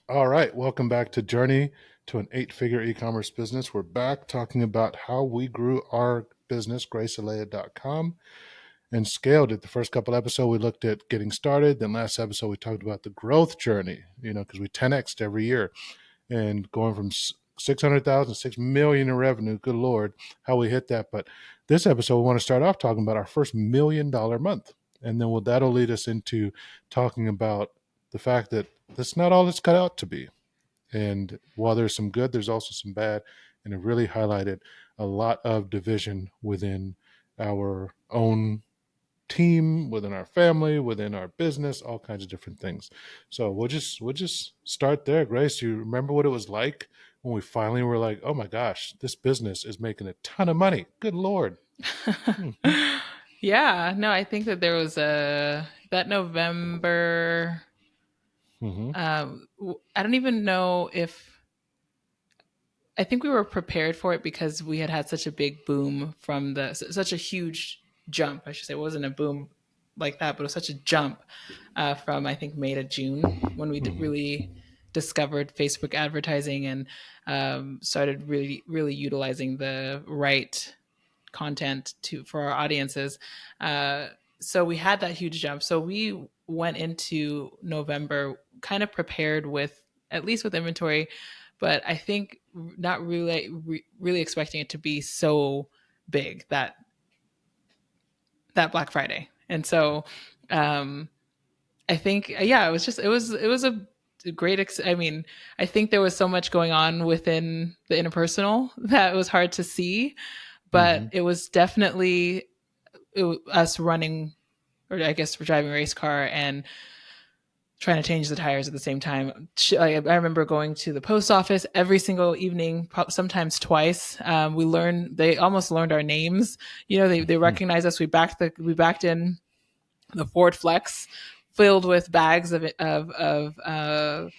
All right, welcome back to Journey to an Eight-Figure E-commerce Business. We're back talking about how we grew our business, graceeleyae.com, and scaled it. The first couple episodes, we looked at getting started. Then last episode, we talked about the growth journey, because we 10x'd every year and going from 600,000 to 6 million in revenue. Good Lord, how we hit that. But this episode, we want to start off talking about our first $1 million month. And then that'll lead us into talking about the fact that that's not all it's cut out to be. And while there's some good, there's also some bad. And it really highlighted a lot of division within our own team, within our family, within our business, all kinds of different things. So we'll just start there. Grace, you remember what it was like when we finally were like, oh my gosh, this business is making a ton of money. Good Lord. Mm-hmm. Yeah, no, I think that there was that November. Mm-hmm. I don't even know if I think we were prepared for it because we had such a big boom from such a huge jump. I should say it wasn't a boom like that, but it was such a jump from I think May to June when we Mm-hmm. really discovered Facebook advertising and started really utilizing the right content for our audiences. So we had that huge jump. So we went into November kind of prepared with at least with inventory, but I think not really expecting it to be so big that Black Friday. And so um, I think it was a great. I mean, I think there was so much going on within the interpersonal that it was hard to see, but Mm-hmm. it was definitely us running, or I guess we're driving a race car and trying to change the tires at the same time. I remember going to the post office every single evening, sometimes twice. They almost learned our names. They recognized us. We backed in the Ford Flex filled with bags of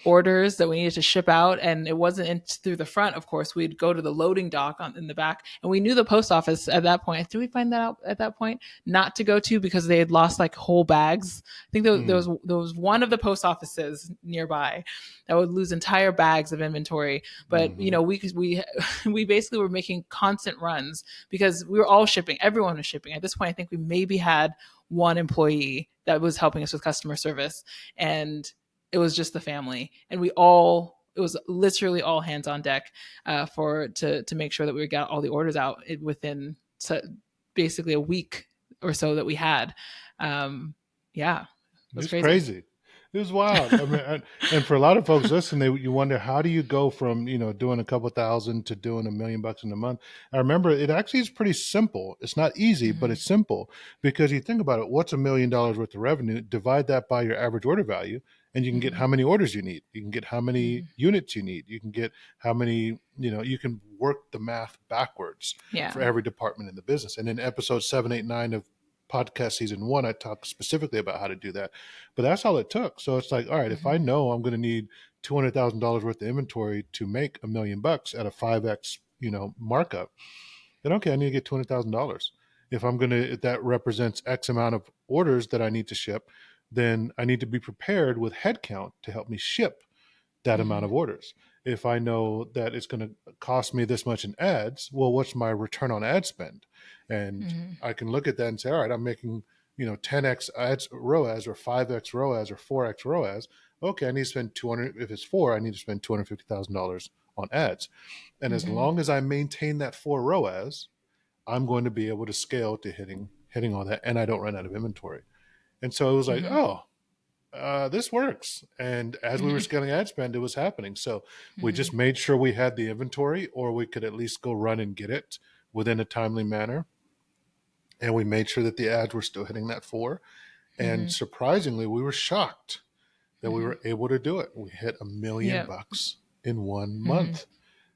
orders that we needed to ship out, and it wasn't through the front. Of course, we'd go to the loading dock in the back, and we knew the post office at that point. Did we find that out at that point? Not to go to because they had lost like whole bags. I think there was one of the post offices nearby that would lose entire bags of inventory. But Mm-hmm. we basically were making constant runs because we were all shipping. Everyone was shipping. At this point, I think we maybe had one employee that was helping us with customer service, and it was just the family, and it was literally all hands on deck to make sure that we got all the orders out within basically a week or so that we had. Yeah, it It was was crazy. crazy. It was wild. I mean, and for a lot of folks listening, you wonder how do you go from doing a couple thousand to doing $1 million in a month. I remember it actually is pretty simple. It's not easy, but Mm-hmm. it's simple because you think about it. What's $1 million worth of revenue? Divide that by your average order value, and you can get Mm-hmm. how many orders you need. You can get how many Mm-hmm. units you need. You can get how many. You can work the math backwards Yeah. for every department in the business. And in episode 789 of podcast season 1, I talked specifically about how to do that, but that's all it took. So it's like, all right, if Mm-hmm. I know I'm going to need $200,000 worth of inventory to make $1 million at a 5x markup, then okay, I need to get $200,000. If that represents X amount of orders that I need to ship, then I need to be prepared with headcount to help me ship that amount Mm-hmm. of orders. If I know that it's going to cost me this much in ads, well, what's my return on ad spend? And Mm-hmm. I can look at that and say, all right, I'm making 10x ads ROAS or 5x ROAS or 4x ROAS. Okay, I need to spend 200. If it's four, I need to spend $250,000 on ads. And as Mm-hmm. long as I maintain that 4 ROAS, I'm going to be able to scale to hitting all that, and I don't run out of inventory. And so it was like, Mm-hmm. oh, this works. And as we were Mm-hmm. scaling ad spend, it was happening. So we Mm-hmm. just made sure we had the inventory, or we could at least go run and get it within a timely manner. And we made sure that the ads were still hitting that 4. And Mm-hmm. surprisingly, we were shocked that we Mm-hmm. were able to do it. We hit $1 million Yep. in one Mm-hmm. month.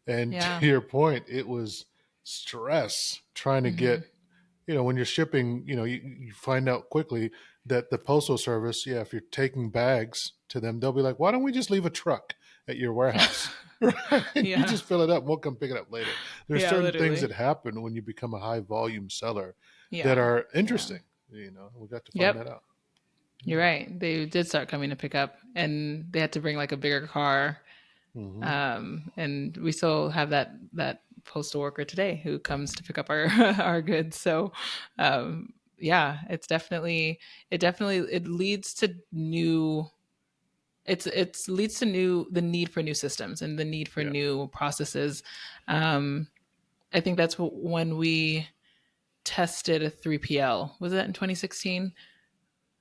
And Yeah. to your point, it was stress trying to Mm-hmm. get, when you're shipping, you find out quickly that the postal service, yeah, if you're taking bags to them, they'll be like, why don't we just leave a truck at your warehouse? Right? You Yeah. just fill it up. We'll come pick it up later. There's Yeah. certain things Literally. that happen when you become a high volume seller that Yeah. are Yeah. interesting. We got to find Yep. that out. You're right. They did start coming to pick up, and they had to bring like a bigger car. Hmm. And we still have that postal worker today who comes to pick up our our goods. So, yeah, it leads to new. It's leads to new the need for new systems and the need for Yeah. new processes. Um, I think that's when we tested a 3PL. Was that in 2016?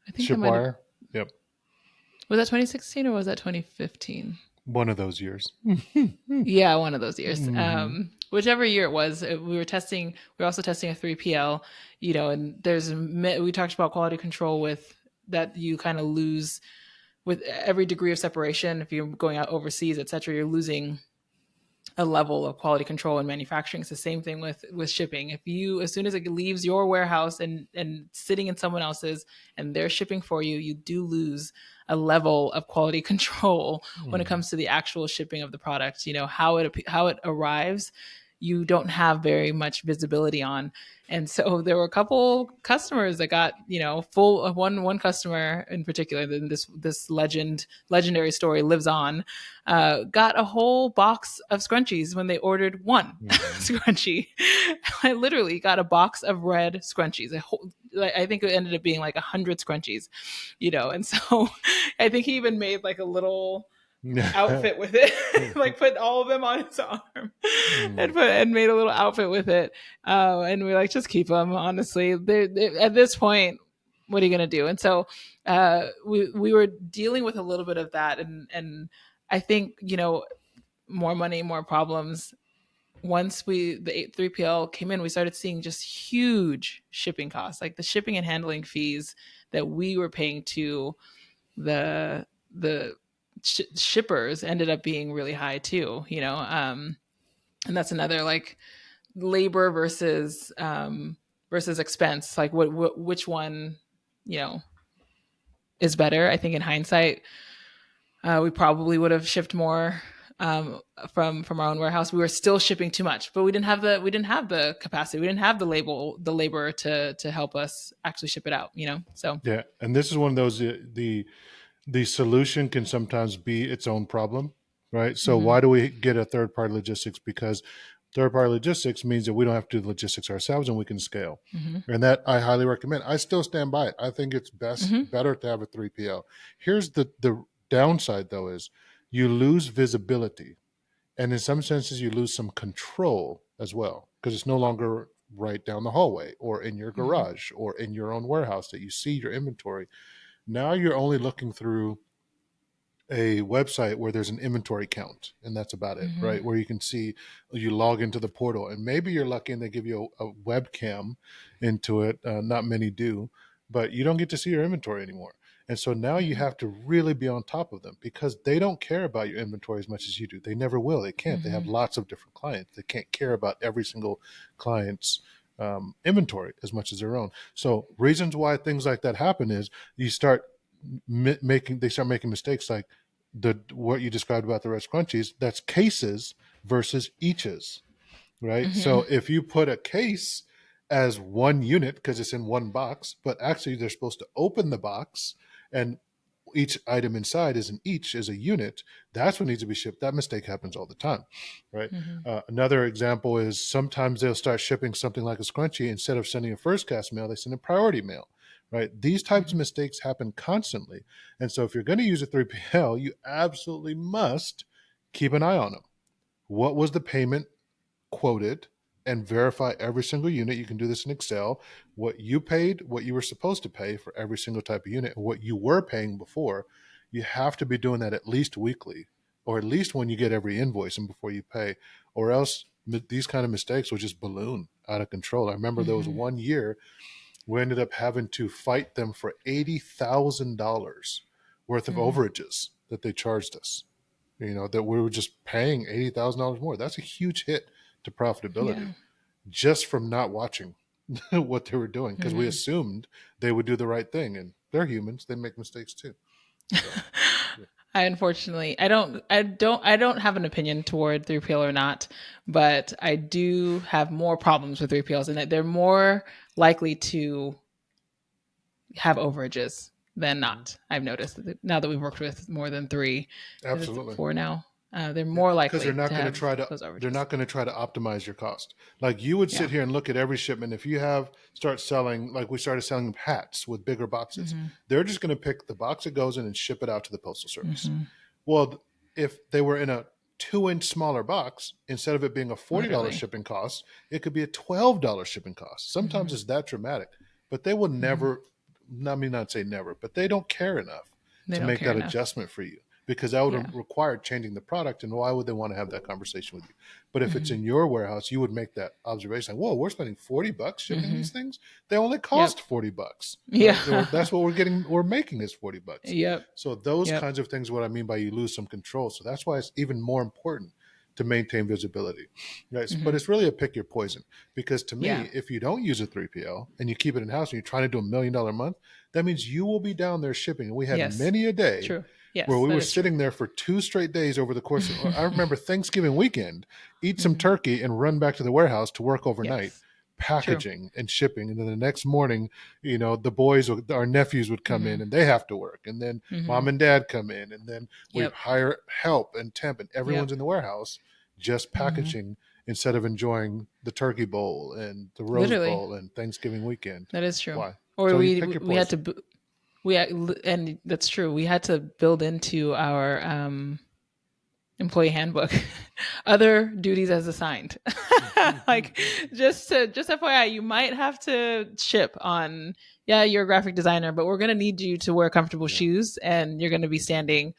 I think that might have. Shipwire. Yep. Was that 2016 or was that 2015? One of those years. Yeah, one of those years. Hmm. Whichever year it was, we were testing. We were also testing a 3PL. And we talked about quality control with that you kind of lose with every degree of separation. If you're going out overseas, etc., you're losing a level of quality control in manufacturing. It's the same thing with shipping. If you as soon as it leaves your warehouse and sitting in someone else's and they're shipping for you, you do lose a level of quality control when it Hmm. comes to the actual shipping of the product. How it arrives, you don't have very much visibility on. And so there were a couple customers that got, full one customer in particular, then this legendary story lives on, got a whole box of scrunchies when they ordered one Hmm. scrunchie. I literally got a box of red scrunchies. I think it ended up being like 100 scrunchies, and so I think he even made like a little outfit with it, like put all of them on his arm and made a little outfit with it. And we're like, just keep them. Honestly, at this point, what are you gonna do? And so we were dealing with a little bit of that, and I think more money, more problems. Once the 3PL came in, we started seeing just huge shipping costs, like the shipping and handling fees that we were paying to the shippers ended up being really high too. And that's another like labor versus expense. Like which one you know is better? I think in hindsight, we probably would have shipped more from our own warehouse. We were still shipping too much, but we didn't have the capacity. We didn't have the labor to help us actually ship it out. So. Yeah, and this is one of those the solution can sometimes be its own problem, right? So Mm-hmm, why do we get a third party logistics? Because third party logistics means that we don't have to do the logistics ourselves and we can scale. mm-hmm, And that I highly recommend. I still stand by it. I think it's mm-hmm, better to have a 3PL. Here's the downside though is you lose visibility. And in some senses you lose some control as well because it's no longer right down the hallway or in your mm-hmm, garage or in your own warehouse that you see your inventory. Now you're only looking through a website where there's an inventory count and that's about it, mm-hmm, right? Where you can see, you log into the portal and maybe you're lucky and they give you a webcam into it. Not many do, but you don't get to see your inventory anymore. And so now you mm-hmm, have to really be on top of them because they don't care about your inventory as much as you do. They never will. They can't. They have mm-hmm, lots of different clients. They can't care about every single client's inventory as much as their own. So reasons why things like that happen is you start they start making mistakes like what you described about the red scrunchies. That's cases versus eaches, right? mm-hmm, So if you put a case as one unit because it's in one box, but actually they're supposed to open the box and each item inside is an each is a unit, that's what needs to be shipped. That mistake happens all the time, right? mm-hmm, Another example is sometimes they'll start shipping something like a scrunchie. Instead of sending a first class mail, they send a priority mail, right? These types of mm-hmm, mistakes happen constantly. And so if you're going to use a 3PL, you absolutely must keep an eye on them. What was the payment quoted and verify every single unit. You can do this in Excel. What you paid, what you were supposed to pay for every single type of unit, and what you were paying before. You have to be doing that at least weekly, or at least when you get every invoice and before you pay, or else these kind of mistakes will just balloon out of control. I remember there was mm-hmm, one year we ended up having to fight them for $80,000 worth of mm-hmm. overages that they charged us. That we were just paying $80,000 more. That's a huge hit to profitability Yeah. just from not watching what they were doing because we Mm-hmm. assumed they would do the right thing, and they're humans; they make mistakes too. So, yeah. I unfortunately I don't have an opinion toward 3PL or not, but I do have more problems with 3PLs and that they're more likely to have overages. than Mhm. not. I've noticed that now that we've worked with more than three, is it Absolutely. four now? They're Yeah, more because they're likely not to going to have try to those they're overages. not going to try to optimize your cost. Like you would sit Yeah. here and look at every shipment. If you have start selling, like we started selling hats with bigger boxes, Mm-hmm. they're just going to pick the box it goes in and ship it out to the postal service. Mm-hmm. Well, if they were in a 2-inch smaller box, instead of it being a $40 Literally. shipping cost, it could be a $12 shipping cost. Sometimes Mm-hmm. it's that dramatic, but they will Mm-hmm. never, I mean, not say never, but they don't care enough They to don't make care that enough. adjustment for you because that Yeah. would require changing the product. And why would they want to have that conversation with you? But if it's Mm-hmm. in your warehouse, you would make that observation like, whoa, we're spending $40 shipping Mm-hmm. these things. They only Yep. cost $40, right? Or Yeah. that's what we're making is $40. Yep. So those Yep. kinds of things, what I mean by you lose some control. So that's why it's even more important to maintain visibility, right? But Mm-hmm. it's really a pick your poison because to Yeah. me, if you don't use a 3PL and you keep it in house and you're trying to do $1 million a month, that means you will be down there shipping. And we had Yes. many a day True. where Yes, we that were is true. sitting there for 2 straight days over the course of, I remember Thanksgiving weekend, eat some Mm-hmm. turkey and run back to the warehouse to work overnight, Yes. True. packaging and shipping. And then the next morning, the boys, our nephews would come in Mm-hmm. and they have to work. And then Mm-hmm. mom and dad come in and then we Yep. hire help and temp and everyone's Yep. in the warehouse just Mm-hmm. packaging instead of enjoying the turkey bowl and the rose Literally, bowl and Thanksgiving weekend. that is true. Why? Or So you we pick your we had poison. to and that's true. We had to build into our employee handbook other duties as assigned. Like just FYI, you might have to ship on, yeah, you're a graphic designer, but we're going to need you to wear comfortable Yeah. shoes and you're going to be standing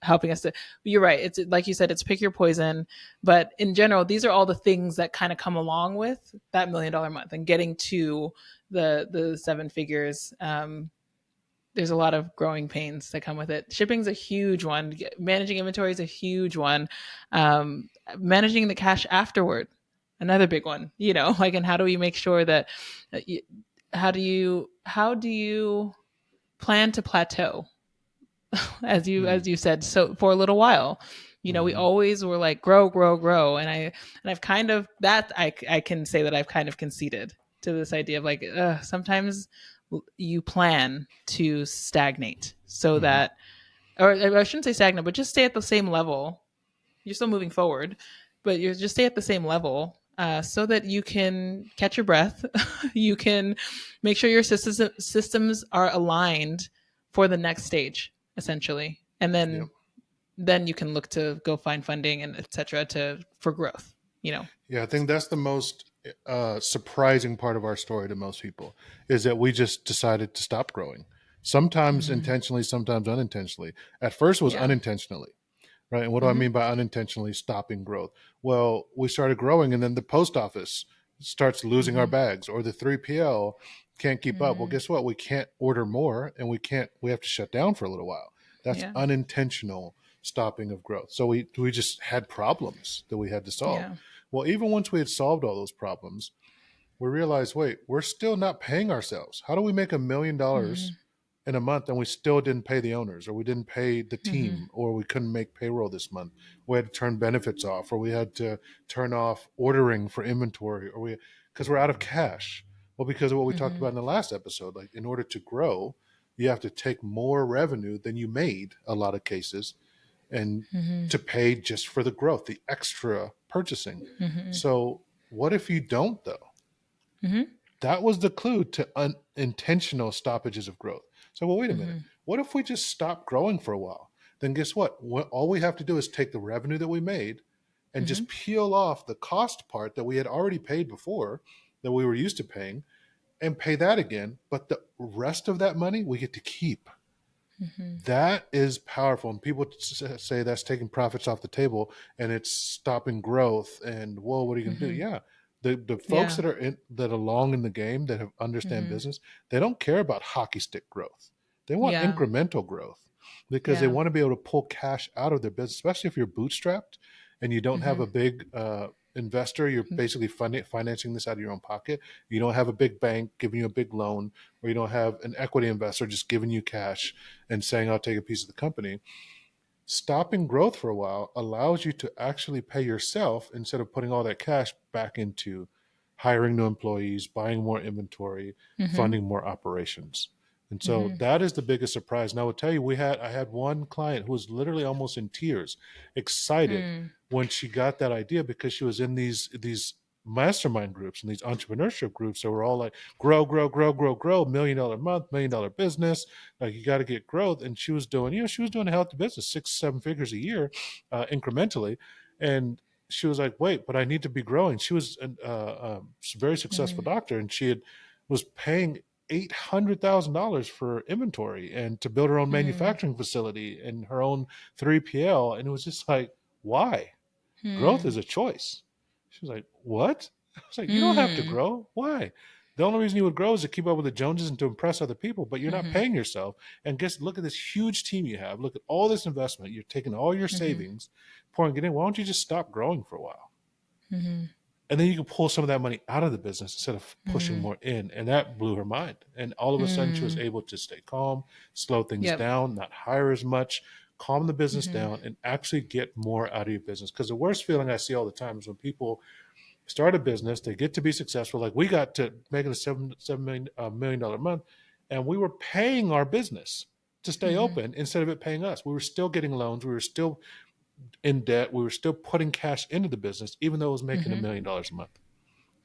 helping us to, you're right, it's like you said, it's pick your poison. But in general, these are all the things that kind of come along with that $1 million month and getting to the seven figures. There's a lot of growing pains that come with it. Shipping's a huge one. Managing inventory is a huge one. Managing the cash afterward, another big one. Like, and how do we make sure that? How do you plan to plateau, as you said, so for a little while? We Mm-hmm. always were like grow, grow, grow, and I've kind of that I can say that I've kind of conceded to this idea of like, sometimes you plan to stagnate so Mm-hmm. that, or I shouldn't say stagnant, but just stay at the same level. You're still moving forward, but you just stay at the same level, so that you can catch your breath. You can make sure your systems are aligned for the next stage, essentially, and Yep. then you can look to go find funding and etc. to for growth. Yeah, I think that's the most surprising part of our story to most people is that we just decided to stop growing. Sometimes Mm-hmm. intentionally, sometimes unintentionally. At first, it was Yeah. unintentionally, right? And what do I Mm-hmm. mean by unintentionally stopping growth? Well, we started growing, and then the post office starts losing our Mm-hmm. bags, or the 3PL can't keep up. Well, Mm-hmm. guess what? We can't order more, and we have to shut down for a little while. That's Yeah. unintentional stopping of growth. So we just had problems that we had to solve. Yeah. Well, even once we had solved all those problems, we realized, wait, we're still not paying ourselves. How do we make $1 million Mm-hmm. in a month and we still didn't pay the owners, or we didn't pay the Mm-hmm. team, or we couldn't make payroll this month? We had to turn benefits off, or we had to turn off ordering for inventory, or because we're out of cash. Well, because of what we talked Mm-hmm. about in the last episode, like in order to grow, you have to take more revenue than you made a lot of cases and Mm-hmm. to pay just for the growth, the extra purchasing. Mm-hmm. So, what if you don't, though? Mm-hmm. That was the clue to unintentional stoppages of growth. So, well, wait a minute. Mm-hmm. What if we just stop growing for a while? Then, guess what? All we have to do is take the revenue that we made and Mm-hmm. just peel off the cost part that we had already paid before, that we were used to paying, and pay that again. But the rest of that money we get to keep. Mm-hmm. That is powerful. And people say that's taking profits off the table and it's stopping growth. And whoa, what are you going to do? Mm-hmm. Yeah. The folks Yeah. that are long in the game that have understand Mm-hmm. business, they don't care about hockey stick growth. They want Yeah. incremental growth because they Yeah. want to be able to pull cash out of their business, especially if you're bootstrapped and you don't have Mm-hmm. a big investor. You're basically financing this out of your own pocket. You don't have a big bank giving you a big loan, or you don't have an equity investor just giving you cash and saying, I'll take a piece of the company. Stopping growth for a while allows you to actually pay yourself instead of putting all that cash back into hiring new employees, buying more inventory, Mm-hmm. funding more operations. And so Mm-hmm. that is the biggest surprise. And I will tell you, I had one client who was literally almost in tears, excited Mm. when she got that idea, because she was in these mastermind groups and these entrepreneurship groups that were all like grow, grow, grow, grow, grow, $1 million a month, $1 million business. Like, you got to get growth. And she was doing, she was doing a healthy business, 6, 7 figures a year, incrementally. And she was like, wait, but I need to be growing. She was a very successful Mm. doctor, and was paying $800,000 for inventory and to build her own Mm. manufacturing facility and her own 3PL. And it was just like, why? Growth is Mm. a choice. She was like, what? I was like, you don't have to Mm. grow. Why? The only reason you would grow is to keep up with the Joneses and to impress other people, but you're not Mm-hmm. paying yourself. And guess, look at this huge team you have. Look at all this investment. You're taking all your Mm-hmm. savings, pouring it in. Why don't you just stop growing for a while? Mm-hmm. And then you can pull some of that money out of the business instead of pushing Mm-hmm. more in. And that blew her mind. And all of a sudden, she was Mm. able to stay calm, slow things Yep. down, not hire as much, calm the business Mm-hmm. down, and actually get more out of your business. Because the worst feeling I see all the time is when people start a business, they get to be successful. Like, we got to making a $7 million a month, and we were paying our business to stay Mm-hmm. open instead of it paying us. We were still getting loans. We were still in debt. We were still putting cash into the business, even though it was making Mm-hmm. $1 million a month.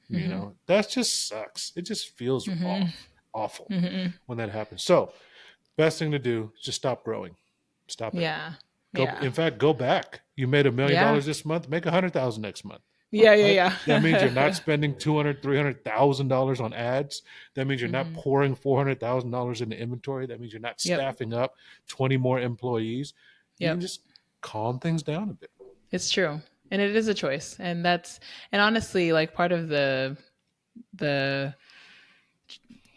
Mm-hmm. That just sucks. It just feels Mm-hmm. awful Mm-hmm. when that happens. So, best thing to do is just stop growing. Stop it. Yeah. Go. Yeah. In fact, go back. You made $1 million Yeah. this month. Make 100,000 next month. Yeah. Right. Yeah. That means you're not Yeah. spending 200, $300,000 on ads. That means you're not Mm-hmm. pouring $400,000 into inventory. That means you're not Yep. staffing up 20 more employees. You can Yep. just calm things down a bit. It's true. And it is a choice. And honestly, like part of the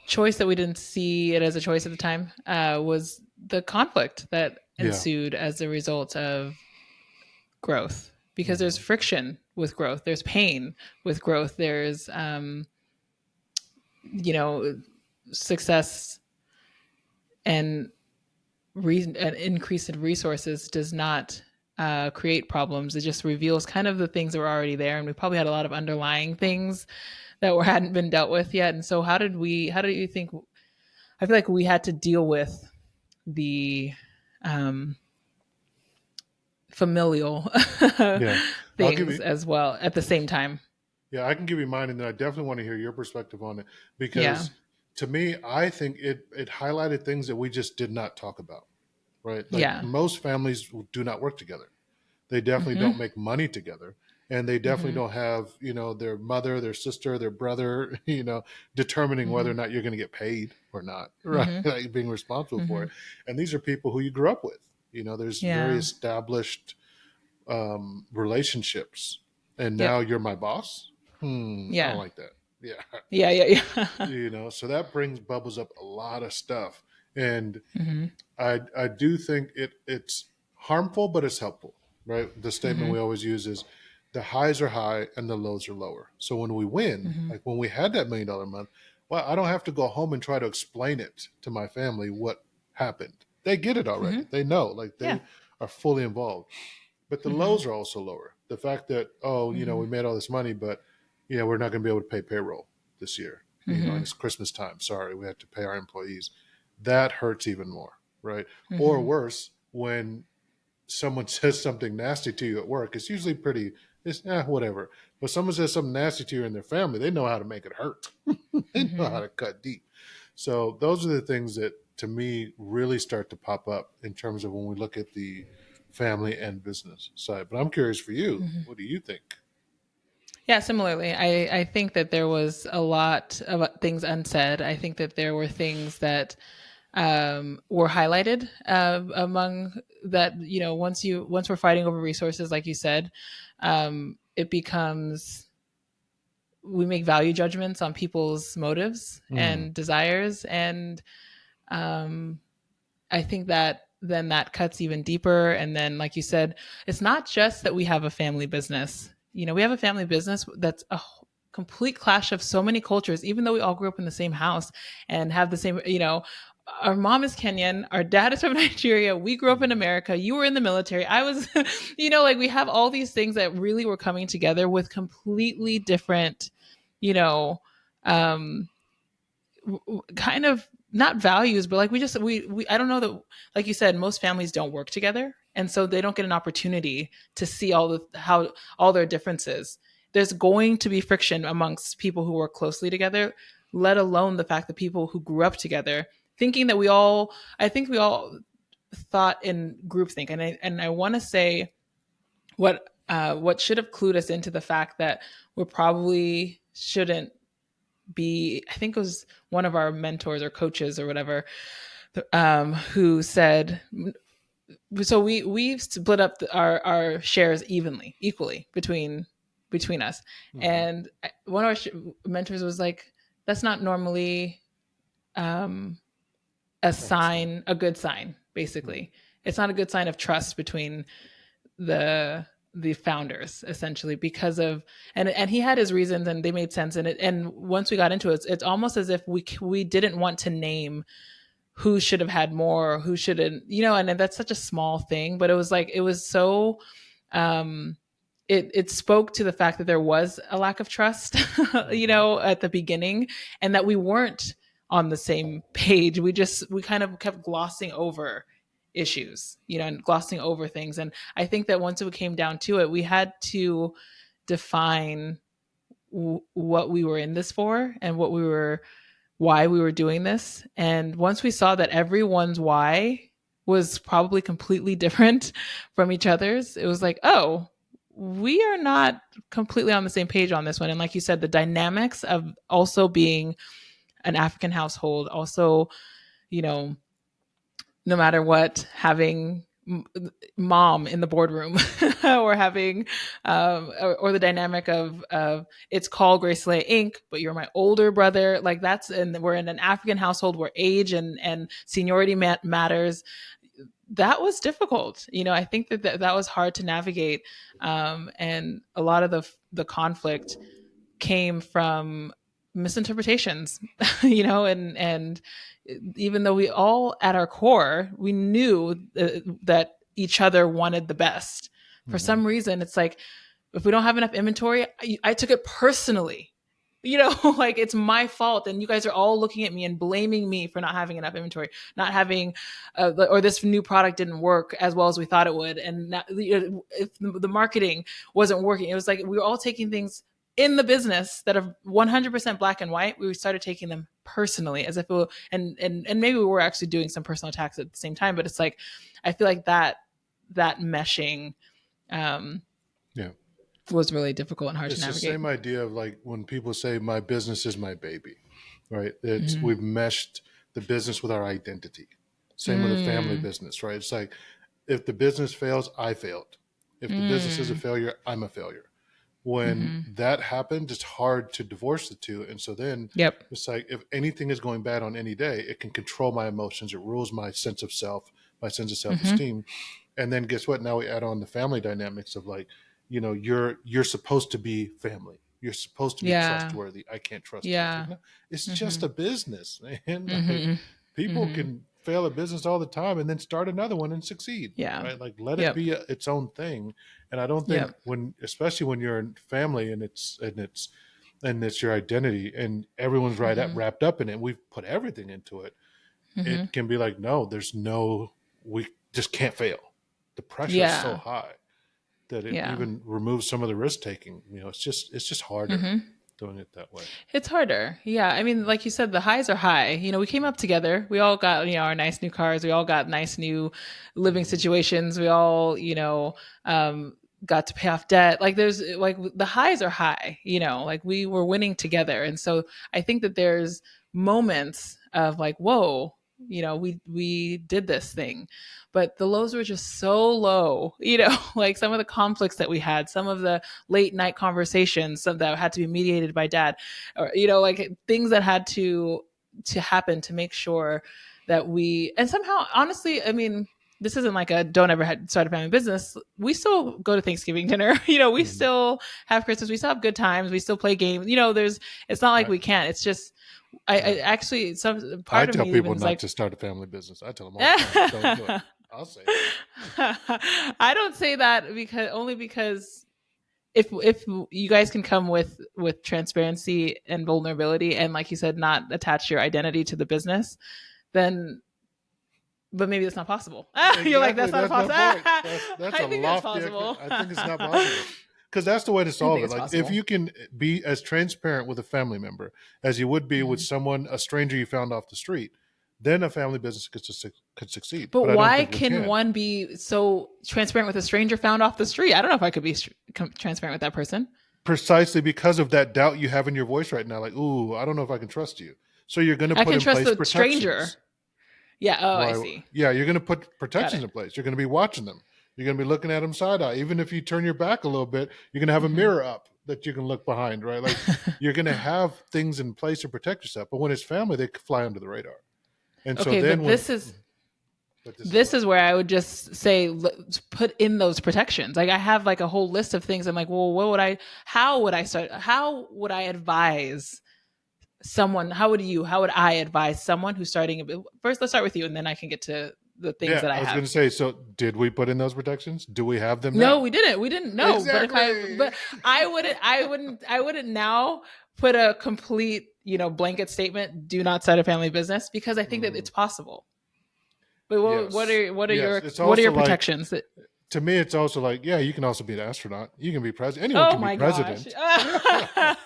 choice that we didn't see it as a choice at the time was the conflict that Yeah. ensued as a result of growth. Because there's Hmm. friction with growth, there's pain with growth, there's you know success and an increase in resources does not create problems. It just reveals kind of the things that were already there, and we probably had a lot of underlying things that hadn't been dealt with yet. And so, how did we? How do you think? I feel like we had to deal with the um, familial Yeah. I'll give things you. as well at the same time. Yeah, I can give you mine, and then I definitely want to hear your perspective on it, Yeah, because to me, I think it highlighted things that we just did not talk about. Right, like yeah, most families do not work together. They definitely mm-hmm, don't make money together, and they definitely mm-hmm, don't have their mother, their sister, their brother, determining whether mm-hmm, or not you're going to get paid or not. Right, mm-hmm, like being responsible for mm-hmm. it. And these are people who you grew up with. There's very Yeah, established relationships, and now yep, you're my boss. I don't yeah, like that. Yeah. yeah, yeah, yeah. So that bubbles up a lot of stuff, and Mm-hmm, I do think it's harmful, but it's helpful, right? The statement mm-hmm, we always use is the highs are high and the lows are lower. So when we win, mm-hmm, like when we had that $1 million month, well, I don't have to go home and try to explain it to my family what happened. They get it mm-hmm. already. They know, like Yeah. they are fully involved. But the Mm-hmm, lows are also lower. The fact that, oh, mm-hmm, we made all this money, but we're not going to be able to pay payroll this year. And mm-hmm, it's Christmas time. Sorry, we have to pay our employees. That hurts even more, right? Or mm-hmm, worse, when someone says something nasty to you at work, it's usually it's whatever. But someone says something nasty to you in their family, they know how to make it hurt. They know mm-hmm. how to cut deep. So those are the things that, to me, really start to pop up in terms of when we look at the family and business side. But I'm curious for you, Mm-hmm. what do you think? Yeah, similarly, I think that there was a lot of things unsaid. I think that there were things that were highlighted among that. Once we're fighting over resources, like you said, it becomes we make value judgments on people's motives Mm, and desires, and um, I think that then that cuts even deeper. And then, like you said, it's not just that we have a family business. We have a family business that's a complete clash of so many cultures, even though we all grew up in the same house and have the same, our mom is Kenyan, our dad is from Nigeria, we grew up in mm, America, you were in the military, I was, like we have all these things that really were coming together with completely different, you know, um, kind of not values, but like we I don't know that, like you said, most families don't work together, and so they don't get an opportunity to see all the how all their differences. There's going to be friction amongst people who work closely together, let alone the fact that people who grew up together, thinking that we all, I think we all thought in groupthink, and I want to say what should have clued us into the fact that we probably shouldn't be. I think it was one of our mentors or coaches or whatever, who said, so we split up our shares equally between us, Mm-hmm. and one of our mentors was like, that's not normally um, Excellent. a good sign. Mm-hmm. Basically, it's not a good sign of trust between the founders, essentially, because of, and he had his reasons and they made sense in it. And once we got into it, it's almost as if we didn't want to name who should have had more, who shouldn't, and that's such a small thing, but it was like, it was so, um it spoke to the fact that there was a lack of trust, Mm-hmm. at the beginning, and that we weren't on the same page. We kind of kept glossing over issues, and glossing over things. And I think that once it came down to it, we had to define what we were in this for, and why we were doing this. And once we saw that everyone's why was probably completely different from each other's, it was like, oh, we are not completely on the same page on this one. And like you said, the dynamics of also being an African household, also, you know, no matter what, having mom in the boardroom, or having or the dynamic of it's called Grace Eleyae Inc., but you're my older brother. Like, that's, and we're in an African household where age and seniority matters. That was difficult. I think that was hard to navigate, and a lot of the conflict came from misinterpretations, and even though we all at our core, we knew that each other wanted the best, for Mm-hmm. some reason it's like, if we don't have enough inventory, I took it personally, like it's my fault, and you guys are all looking at me and blaming me for not having enough inventory, not having or this new product didn't work as well as we thought it would, and not, if the marketing wasn't working. It was like we were all taking things in the business that are 100% black and white. We started taking them personally, as if it were, and maybe we were actually doing some personal attacks at the same time. But it's like, I feel like that meshing um, Yeah. was really difficult and hard to It's the navigate. same idea of like when people say my business is my baby, right? It's Mm-hmm. we've meshed the business with our identity. Same with a family Mm, business, right? It's like if the business fails, I failed. If the business is a mm, failure, I'm a failure. When mm-hmm. that happens, it's hard to divorce the two. And so then Yep. it's like if anything is going bad on any day, it can control my emotions. It rules my sense of self, my sense of self Mm-hmm. esteem. And then guess what? Now we add on the family dynamics of like, you're supposed to be family. You're supposed to be Yeah. trustworthy. I can't trust you. It's like, Yeah. no, it's just Mm-hmm. a business, man. Like Mm-hmm. people Mm-hmm. can fail at business all the time and then start another one and succeed, Yeah. right? Like let it Yep. be its own thing. And I don't think Yep. when, especially when you're in family and it's your identity and everyone's Mm-hmm. wrapped up in it. We've put everything into it. Mm-hmm. It can be like, no, we just can't fail. The pressure is so Yeah. high that it Yeah. even removes some of the risk taking. It's just harder Mm-hmm. doing it that way. It's harder. Yeah. I mean, like you said, the highs are high. We came up together. We all got, our nice new cars. We all got nice new living Mm-hmm. situations. We all, got to pay off debt. Like, there's like the highs are high, like we were winning together. And so I think that there's moments of like, whoa, we did this thing, but the lows were just so low, like some of the conflicts that we had, some of the late night conversations, some that had to be mediated by dad, or like things that had to happen to make sure that we, and somehow, honestly, I mean, this isn't like a don't ever start a family business. We still go to Thanksgiving dinner. We Mm-hmm. still have Christmas. We still have good times. We still play games. It's not like I, we can't. It's just, I yeah. actually, some I part of tell me even people is not like, to start a family business. I tell them all the time, don't do it. I I'll say it. don't say that because only because if you guys can come with transparency and vulnerability, and like you said, not attach your identity to the business, then, but maybe that's not possible. You're like, Exactly. that's not a That's my possible. point. That's I a think that's lofty. possible. I think it's not possible because that's the way to I solve think it. it's Like if possible. you can be as transparent with a family member as you would be with Mhm. someone, a stranger you found off the street, then a family business could succeed. But But I don't why think we can can. one be so transparent with a stranger found off the street? I don't know if I could be transparent with that person. Precisely because of that doubt you have in your voice right now. Like, ooh, I don't know if I can trust you. So you're going to I put can in trust place the stranger. protections. Yeah. Oh, I Why? see. Yeah, you're going to put Got protections it. in place. You're going to be watching them. You're going to be looking at them side eye. Even if you turn your back a little bit, you're going to have a Hmm. mirror up that you can look behind, right? Like you're going to have things in place to protect yourself. But when it's family, they fly under the radar. And so Okay, then but when, but this is this what? is where I would just say, let's put in those protections. Like I have like a whole list of things. I'm like, well, what would I? How would I start? How would I advise someone? How would I advise someone who's starting a? First, let's start with you, and then I can get to the things Yeah, that I I was going have. to say. So did we put in those protections? Do we have them No, now? we didn't. We didn't know. But if I, Exactly. but I wouldn't now put a complete, blanket statement. Do not start a family business because I think that Mm, it's possible. But yes. Yes. It's what are also your like, protections? to me, it's also like, yeah, you can also be an astronaut. You can be president. Anyone Oh can be my gosh. president.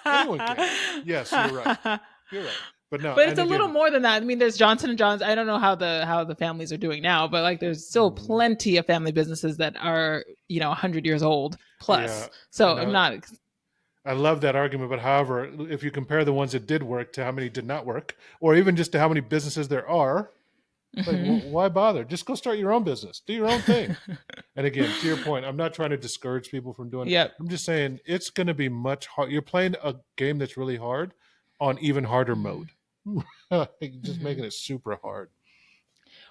Anyone can. Yes, you're right. You're right. But no, But it's and a little again, more than that. I mean, there's Johnson and Johnson. I don't know how the families are doing now, but like there's still mhm, plenty of family businesses that are 100 years old yeah, plus. So and I'm not. I love that argument. But however, if you compare the ones that did work to how many did not work, or even just to how many businesses there are, like, Mhm. why bother? Just go start your own business, do your own thing. And again, to your point, I'm not trying to discourage people from doing it. Yep. I'm just saying it's going to be much hard. You're playing a game that's really hard on even harder Mhm. mode. Just making Mhm. it super hard.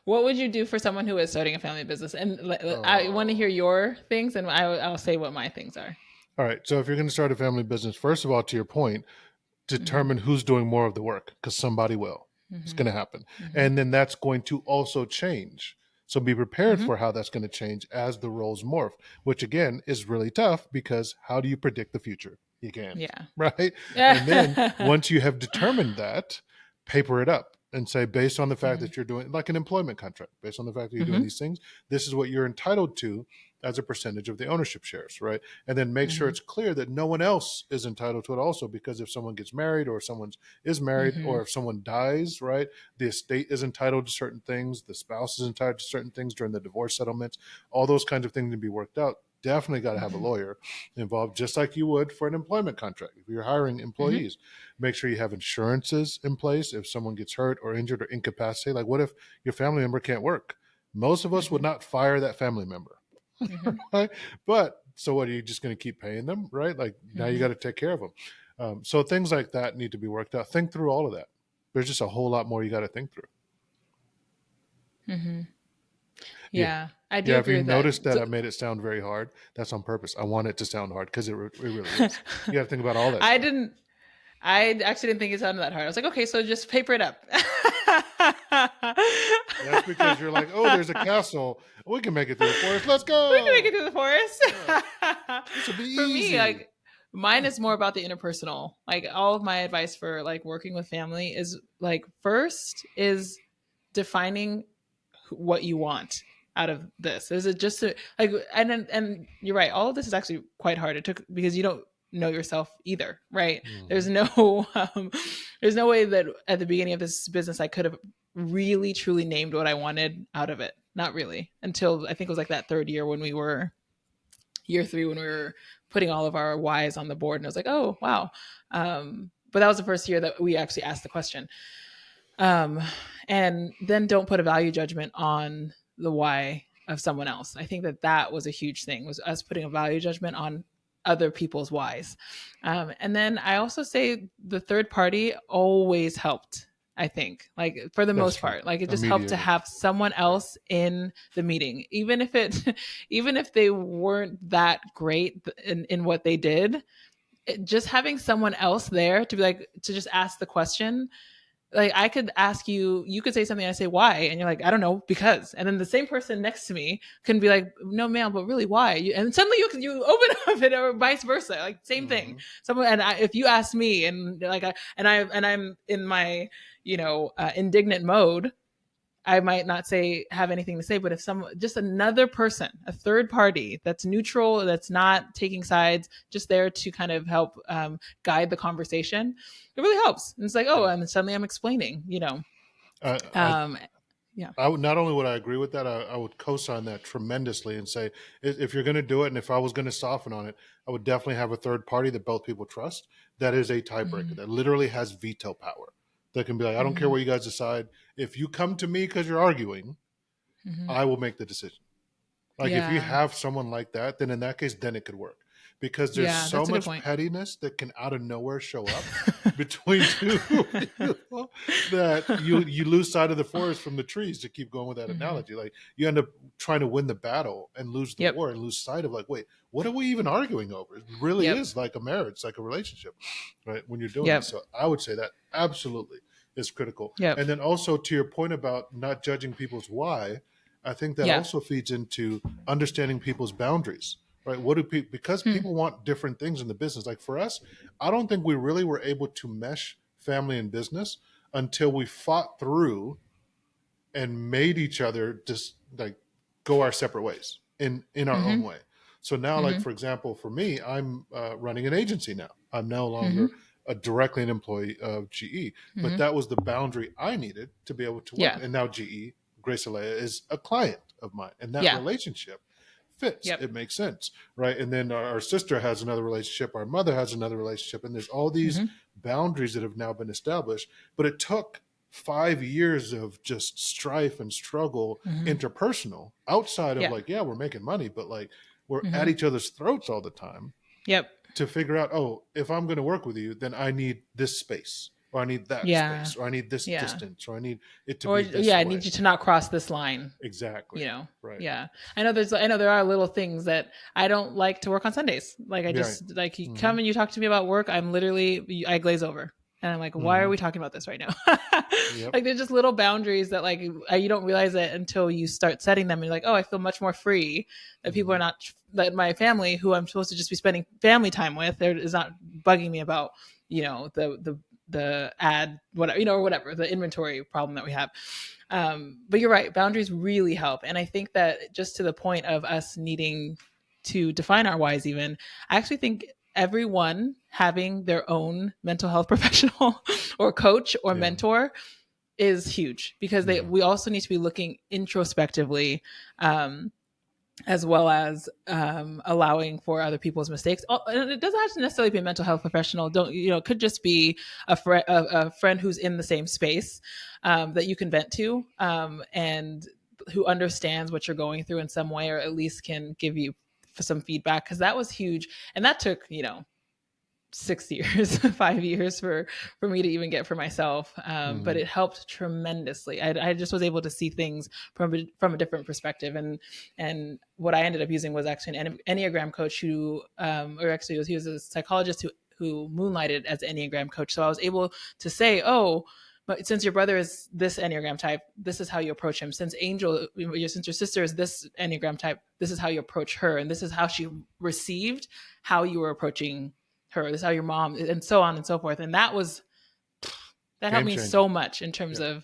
What would you do for someone who is starting a family business? And I want to hear Oh. your things, and I'll say what my things are. All right. So if you're going to start a family business, first of all, to your point, Hmm. determine who's doing more of the work because somebody will. It's Hmm. going to happen. Hmm. And then that's going to also change. So be prepared Hmm. for how that's going to change as the roles morph, which again is really tough because how do you predict the future? You can't, Yeah. right? And then once you have determined that, paper it up and say, based on the fact Hmm. that you're doing like an employment contract, based on the fact that you're doing Hmm. these things, this is what you're entitled to as a percentage of the ownership shares, right? And then make sure Hmm. it's clear that no one else is entitled to it also, because if someone gets married or someone is married Hmm. or if someone dies, right, the estate is entitled to certain things, the spouse is entitled to certain things during the divorce settlements, all those kinds of things to be worked out. Definitely got to have a Hmm. lawyer involved, just like you would for an employment contract. If you're hiring Hmm. employees, make sure you have insurances in place if someone gets hurt or injured or incapacitated. Like, what if your family member can't work? Most of us would Hmm. not fire that family member. Hmm. Right? But so what, are you just going to keep paying them? Right? Like now you Hmm. got to take care of them. So things like that need to be worked out. Think through all of that. There's just a whole lot more you got to think through. Hmm. Yeah. Yeah, I do Yeah. If agree you with that. noticed that I made it sound very hard, that's on purpose. I want it to sound hard because it really is. You got to think about all that I stuff. didn't. I actually didn't think it sounded that hard. I was like, okay, so just paper it up. That's because you're like, oh, there's a castle. We can make it through the forest. Let's We can make it go. through the Yeah. forest. This will be For me, easy. like mine is more about the interpersonal. Like all of my advice for like working with family is like first is defining what you want out of this. Is it just like and you're right. All of this is actually quite hard. It took because you don't know yourself either, right? Mm-hmm. There's no way that at the beginning of this business I could have really truly named what I wanted out of it. Not really until I think it was like that third year when we were year three when we were putting all of our whys on the board, and I was like, oh wow. But that was the first year that we actually asked the question. Um, and then don't put a value judgment on the why of someone else. I think that that was a huge thing, was us putting a value judgment on other people's whys. And then I also say the third party always helped. I think, like for the That's most true. part, like it A just helped to mediator. have someone Yeah. else in the meeting, even if it, even if they weren't that great in what they did. Just having someone else there to be like to just ask the question like I could ask you, you could say something, and I say why, and you're like, I don't know, because, and then the same person next to me can be like, no, ma'am, but really why? And suddenly you open up it, or vice versa, like same thing. Hmm. Someone, and if you ask me, and like, I'm in my indignant mode, I might not say have anything to say, but if some just another person, a third party that's neutral, that's not taking sides, just there to kind of help guide the conversation, it really helps. And it's like, oh, Yeah. and suddenly I'm explaining, I, I um, yeah. I would not only would I agree with that, I would co-sign that tremendously and say if you're going to do it, and if I was going to soften on it, I would definitely have a third party that both people trust. That is a tiebreaker. Mm-hmm. That literally has veto power. That can be like, I don't care Mm-hmm. what you guys decide. If you come to me because you're arguing, Mm-hmm. I will make the decision. Like if you Yeah. have someone like that, then in that case, then it could work because there's Yeah. so That's a good much point. pettiness that can out of nowhere show up between two people that you lose sight of the forest from the trees, to keep going with that Mm-hmm. analogy. Like you end up trying to win the battle and lose the Yep. war and lose sight of like, wait, what are we even arguing over? It really Yep. is like a marriage, like a relationship, right? When you're doing this. Yep. So I would say that absolutely is critical. Yep. And then also to your point about not judging people's why, I think that Yeah. also feeds into understanding people's boundaries, right? What do people, because Hmm. people want different things in the business. Like for us, I don't think we really were able to mesh family and business until we fought through and made each other just like go our separate ways in our own Mm-hmm. way. So now, like Mm-hmm. for example, for me, I'm running an agency now. I'm no Mm-hmm. longer directly an employee of GE, but Mm-hmm. that was the boundary I needed to be able to work. Yeah. And now GE, Grace Eleyae, is a client of mine, and that Yeah. relationship fits. Yep. It makes sense, right? And then our sister has another relationship, our mother has another relationship, and there's all these Mm-hmm. boundaries that have now been established. But it took 5 years of just strife and struggle, Mm-hmm. interpersonal, outside of Yeah. like, yeah, we're making money, but like we're at Mm-hmm. each other's throats all the time, Yep. to figure out, oh, if I'm going to work with you, then I need this space, or I need that Yeah. space, or I need this Yeah. distance, or I need it to Or be yeah, this I need way. you to not cross this line. Exactly. Right. Yeah. I know there are little things that I don't like to work on Sundays. Like I Yeah. just like you Mm-hmm. come and you talk to me about work, I glaze over. And I'm like, why are Mm-hmm. we talking about this right now? Yep. Like there's just little boundaries that like you don't realize it until you start setting them. And you're like, oh, I feel much more free that people are Mm-hmm. not that my family, who I'm supposed to just be spending family time with, there is not bugging me about the ad whatever or whatever the inventory problem that we have. But you're right, boundaries really help, and I think that just to the point of us needing to define our whys, even I actually think everyone having their own mental health professional or coach or Yeah. mentor is huge, because Yeah. we also need to be looking introspectively, as well as allowing for other people's mistakes. And it doesn't have to necessarily be a mental health professional. Don't it could just be a friend who's in the same space, that you can vent to, and who understands what you're going through in some way, or at least can give you some feedback. Because that was huge, and that took 6 years, 5 years for me to even get for myself. But Mm-hmm. it helped tremendously. I just was able to see things from a different perspective, and what I ended up using was actually an Enneagram coach who, or actually he was a psychologist who moonlighted as an Enneagram coach. So I was able to say, oh, but since your brother is this Enneagram type, this is how you approach him. Since since your sister is this Enneagram type, this is how you approach her, and this is how she received how you were approaching her. This is how your mom, and so on and so forth. And that helped Game me changer. so much in terms Yeah.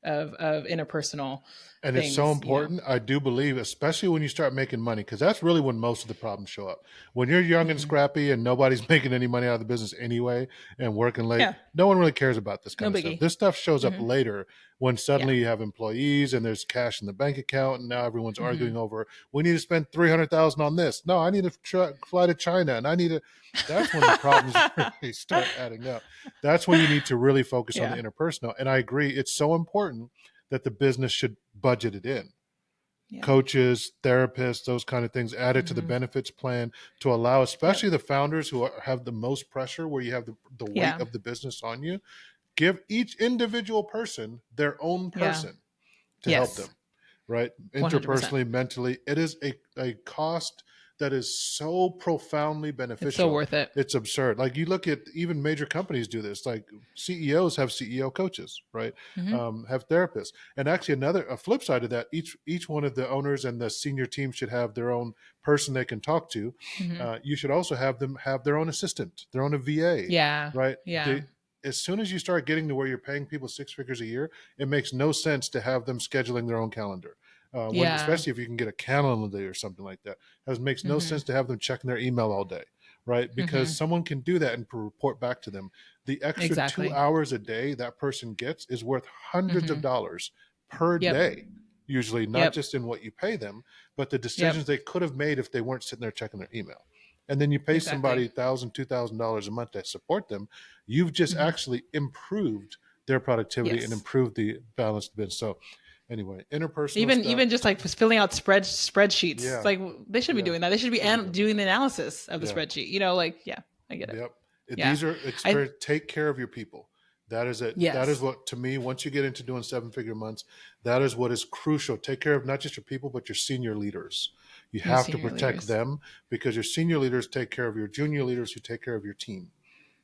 of interpersonal And it's so things. important. I do believe, especially when you start making money, because that's really when most of the problems show up. When you're young and Mm-hmm. scrappy and nobody's making any money out of the business anyway and working late, Yeah, no one really cares about this no kind of stuff. biggie. This stuff shows up Mm-hmm. later when Yeah. suddenly you have employees and there's cash in the bank account, and now everyone's Mm-hmm. arguing over, we need to spend 300,000 on this. No, I need to fly to China, and I need to. That's when the problems really start adding up. That's when you need to really focus on the Yeah. interpersonal. And I agree, it's so important that the business should budget it in, Yeah. coaches, therapists, those kind of things added to the Mm-hmm. benefits plan, to allow, Yep. especially the founders who have the most pressure, where you have the weight Yeah. of the business on you, give each individual person their own Yeah. person to help Yes. them, right? 100%. Interpersonally, mentally. It is a cost that is so profoundly It's so beneficial. worth it. It's absurd. Like you look at even major companies do this. Like CEOs have CEO coaches, right? Mm-hmm. Have therapists. And actually, a flip side of that, each one of the owners and the senior team should have their own person they can talk to. Mm-hmm. You should also have them have their own assistant, their own VA, Yeah. right? Yeah. As soon as you start getting to where you're paying people six figures a year, it makes no sense to have them scheduling their own calendar. Yeah. Especially if you can get a calendar or something like that, it makes no Mm-hmm. sense to have them checking their email all day, right? Because Mm-hmm. someone can do that and report back to them. The extra two Exactly. hours a day that person gets is worth hundreds of Mm-hmm. dollars per Yep. day, usually not Yep. just in what you pay them, but the decisions Yep. they could have made if they weren't sitting there checking their email. And then you pay Exactly. somebody $1,000, $2,000 a month to support them. You've just Mm-hmm. actually improved their productivity and Yes. improved the balance of business. So anyway, interpersonal stuff. Even just like filling out spreadsheets. It's Yeah, like they should be yeah, doing that. They should be should be doing doing the analysis of the that. spreadsheet. You know, like yeah, I get it. Yeah, yep. Yeah, These are it's I very take care of your people. That is it. That is yes, what to me. Once you get into doing seven-figure months, that is what is crucial. Take care of not just your people, but your senior leaders. You your have to senior protect leaders. them because your senior leaders take care of your junior leaders who take care of your team.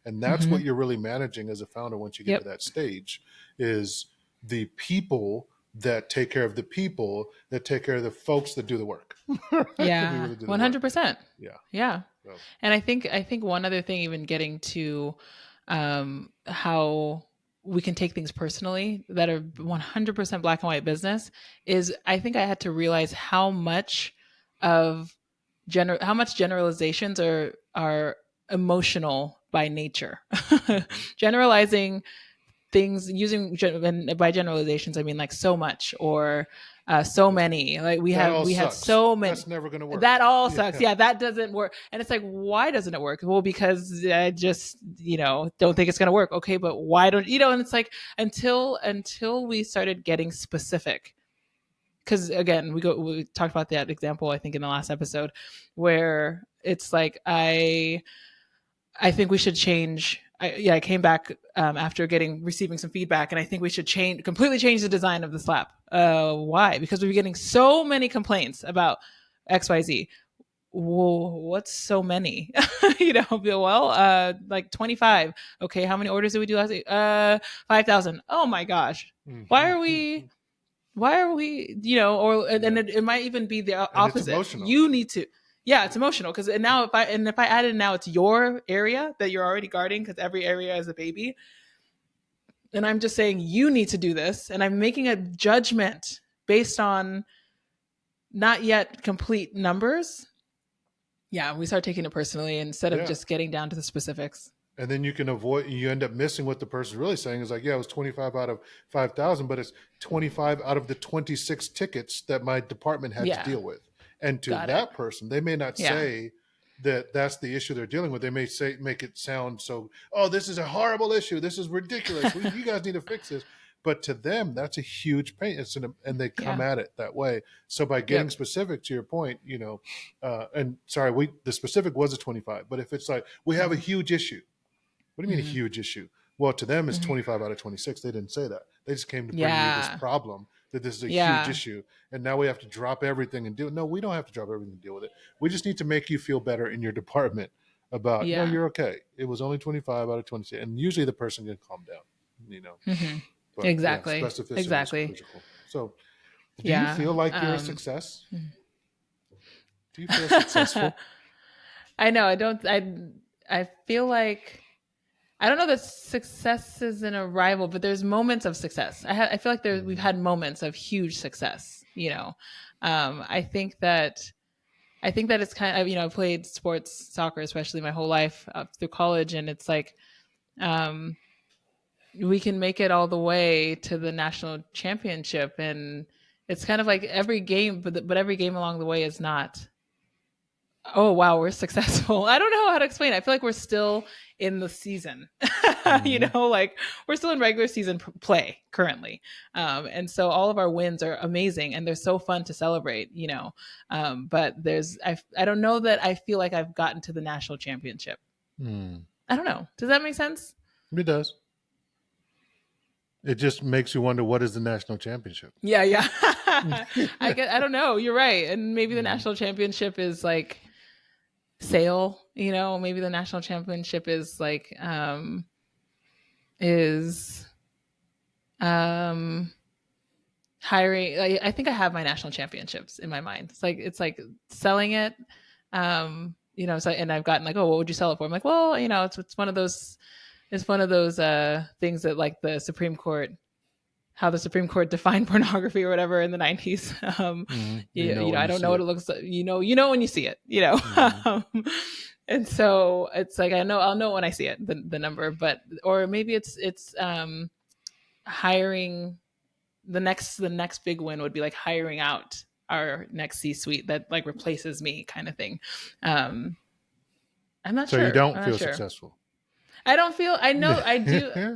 And that's Mm-hmm. what you're really managing as a founder once you get to Yep. that stage is the people that take care of the people that take care of the folks that do the work. Right? That Yeah, really do the work. 100%. Yeah. Yeah, So, and I think one other thing, even getting to how we can take things personally that are 100% black and white business is I think I had to realize how much of how much generalizations are emotional by nature. mhm. Generalizing things using and by generalizations I mean like so much or so That's, many. Like that all we had sucks. so many. That's never going to work. That all sucks. Yeah. Yeah, that doesn't work. And it's like, why doesn't it work? Well, because I just, don't think it's going to work. Okay, but why don't, and it's like until we started getting specific. Cuz again, we talked about that example I think in the last episode where it's like I think we should change. I came back after receiving some feedback, and I think we should completely change the design of the slap. Why? Because we were getting so many complaints about X, Y, Z. Well, what's so many? Well, like 25. Okay, how many orders did we do last week? 5,000. Oh my gosh. Why are we? Mhm. Why are we? Or and Yeah. it might even be the And it's opposite. emotional. You need to. Yeah, it's emotional because now if I added now it's your area that you're already guarding because every area is a baby, and I'm just saying you need to do this, and I'm making a judgment based on not yet complete numbers. Yeah, we start taking it personally instead of Yeah. just getting down to the specifics. And then you end up missing what the person's really saying is like, yeah, it was 25 out of 5,000, but it's 25 out of the 26 tickets that my department had to Yeah, deal with. And to got it. that person, they may not Yeah, say that that's the issue they're dealing with. They may make it sound so, oh, this is a horrible issue. This is ridiculous. You guys need to fix this. But to them, that's a huge pain. And they come yeah, at it that way. So by getting yep, specific to your point, and sorry, the specific was a 25, but if it's like, we have a mm-hmm. huge issue. What do you mean a Mm-hmm. huge issue? Well, to them, it's Mm-hmm. 25 out of 26. They didn't say that. They just came to bring you this Yeah, problem that this is a huge yeah, issue. And now we have to drop everything and do it. No, we don't have to drop everything and deal with it. We just need to make you feel better in your department about, no, yeah. you're okay. It was only 25 out of 26. And usually the person can calm down. Mm-hmm. But yeah, Exactly, specificity is exactly. critical. So do you Yeah. feel like you're a success? Do you feel successful? I know. I don't. I feel like I don't know that success is an arrival, but there's moments of success. I feel like we've Mhm. had moments of huge success. I think that it's kind of I've played sports, soccer, especially my whole life up through college, and it's like um, we can make it all the way to the national championship, and it's kind of like every game, but every game along the way is not. Oh wow, we're successful. I don't know how to explain it. I feel like we're still in the season. Mhm. Like we're still in regular season play currently. And so all of our wins are amazing and they're so fun to celebrate, but I don't know that I feel like I've gotten to the national championship. Mm. I don't know. Does that make sense? It does. It just makes you wonder, what is the national championship? Yeah, yeah. Mhm. I don't know. You're right. And maybe the national championship is like sale, maybe the national championship is um hiring. I think I have my national championships in my mind. It's like selling it. So and I've gotten like, oh, what would you sell it for? I'm like, well, it's one of those things that like the Supreme Court, how the Supreme Court defined pornography or whatever in the 90s. You know when I you don't see know what it. it looks like. When you see it, Mm-hmm. and so it's like, I'll know when I see it, the number, but, or maybe it's hiring. The next big win would be like hiring out our next C-suite that like replaces me, kind of thing. Um, I'm not So you sure. don't I'm not feel sure. successful. I don't feel. I know. I do. Yeah.